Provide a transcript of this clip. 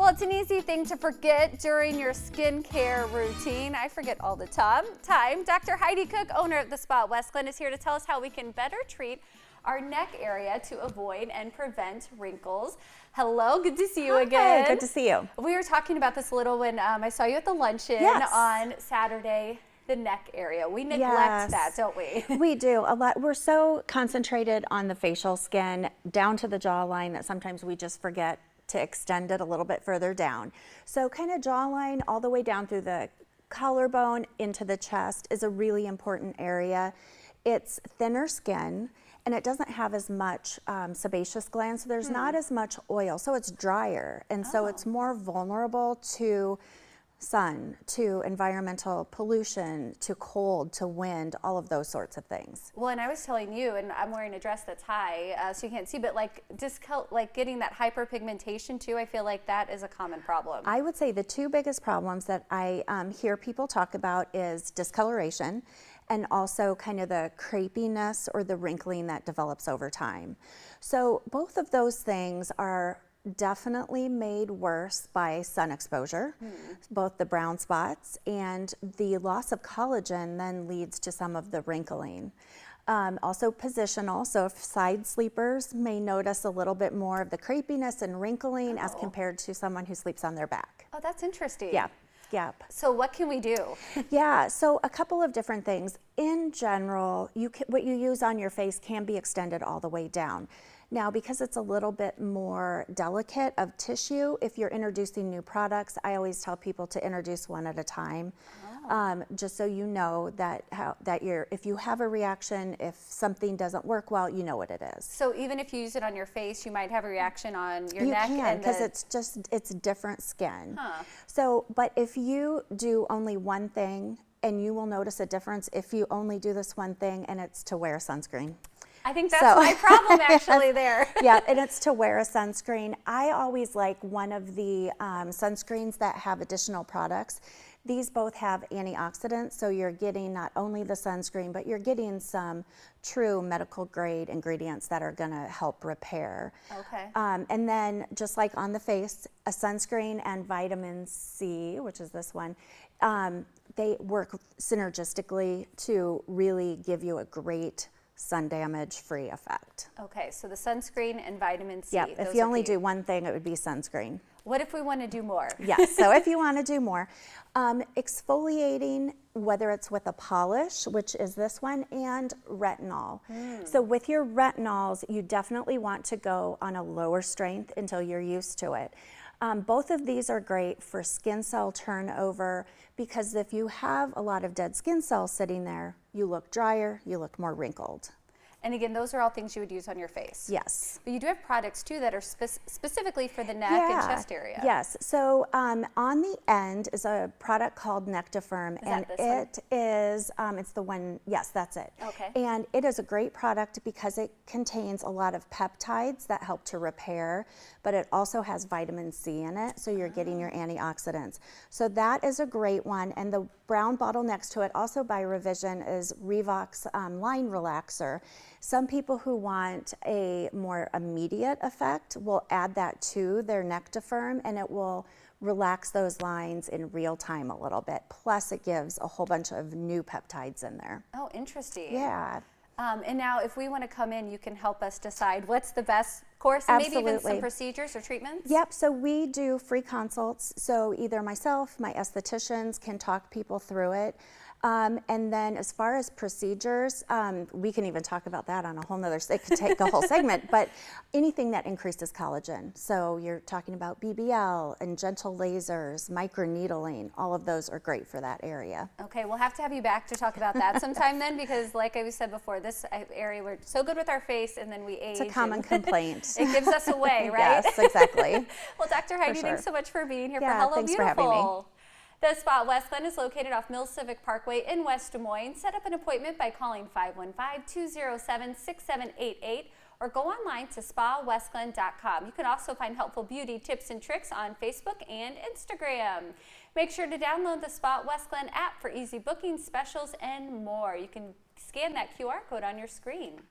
Well, it's an easy thing to forget during your skincare routine. I forget all the time. Dr. Heidi Cook, owner of the spa at West Glen, is here to tell us how we can better treat our neck area to avoid and prevent wrinkles. Hello, good to see you again. Hi, good to see you. We were talking about this a little when I saw you at the luncheon on Saturday. The neck area. We neglect that, don't we? We do a lot. We're so concentrated on the facial skin down to the jawline that sometimes we just forget to extend it a little bit further down. So kind of jawline all the way down through the collarbone into the chest is a really important area. It's thinner skin and it doesn't have as much sebaceous glands, so there's not as much oil, so it's drier, and so it's more vulnerable to sun, to environmental pollution, to cold, to wind, all of those sorts of things. Well, and I was telling you, and I'm wearing a dress that's high, so you can't see, but like getting that hyperpigmentation too, I feel like that is a common problem. I would say the two biggest problems that I hear people talk about is discoloration and also kind of the crepiness or the wrinkling that develops over time. So both of those things are definitely made worse by sun exposure, both the brown spots and the loss of collagen then leads to some of the wrinkling. Also positional, so if side sleepers may notice a little bit more of the crepiness and wrinkling as compared to someone who sleeps on their back. Oh, that's interesting. Yeah. Yep. So what can we do? Yeah, so a couple of different things. In general, what you use on your face can be extended all the way down. Now, because it's a little bit more delicate of tissue, if you're introducing new products, I always tell people to introduce one at a time, just so you know that if you have a reaction, if something doesn't work well, you know what it is. So even if you use it on your face, you might have a reaction on your neck? You can, because it's different skin. So, but if you do only one thing, and you will notice a difference if you only do this one thing, and it's to wear sunscreen. I think that's my problem actually there. Yeah, and it's to wear a sunscreen. I always like one of the sunscreens that have additional products. These both have antioxidants, so you're getting not only the sunscreen, but you're getting some true medical grade ingredients that are gonna help repair. Okay. And then just like on the face, a sunscreen and vitamin C, which is this one, they work synergistically to really give you a great sun damage free effect. Okay, so the sunscreen and vitamin C. Yeah, if you only do one thing, it would be sunscreen. What if we want to do more? Yes, so if you want to do more, exfoliating, whether it's with a polish, which is this one, and retinol. So with your retinols, you definitely want to go on a lower strength until you're used to it. Both of these are great for skin cell turnover because if you have a lot of dead skin cells sitting there, you look drier, you look more wrinkled. And again, those are all things you would use on your face. Yes. But you do have products too that are specifically for the neck and chest area. Yes. So on the end is a product called Nectifirm, and it is it's the one. Yes, that's it. Okay. And it is a great product because it contains a lot of peptides that help to repair, but it also has vitamin C in it, so you're getting your antioxidants. So that is a great one. And the brown bottle next to it, also by Revision, is Revox Line Relaxer. Some people who want a more immediate effect will add that to their Nectifirm, and it will relax those lines in real time a little bit. Plus, it gives a whole bunch of new peptides in there. Oh, interesting. Yeah. And now if we want to come in, you can help us decide what's the best course, and maybe even some procedures or treatments? Yep, so we do free consults. So either myself, my estheticians can talk people through it. And then as far as procedures, we can even talk about that on a whole nother, it could take a whole segment, but anything that increases collagen. So you're talking about BBL and gentle lasers, microneedling, all of those are great for that area. Okay, we'll have to have you back to talk about that sometime then, because like I said before, this area, we're so good with our face and then we age. It's a common complaint. It gives us away, right? Yes, exactly. Well, Dr. Heidi, thanks so much for being here for Hello thanks Beautiful. For having me. The spa at West Glen is located off Mills Civic Parkway in West Des Moines. Set up an appointment by calling 515-207-6788 or go online to spawestglen.com. You can also find helpful beauty tips and tricks on Facebook and Instagram. Make sure to download the Spa at West Glen app for easy booking, specials, and more. You can scan that QR code on your screen.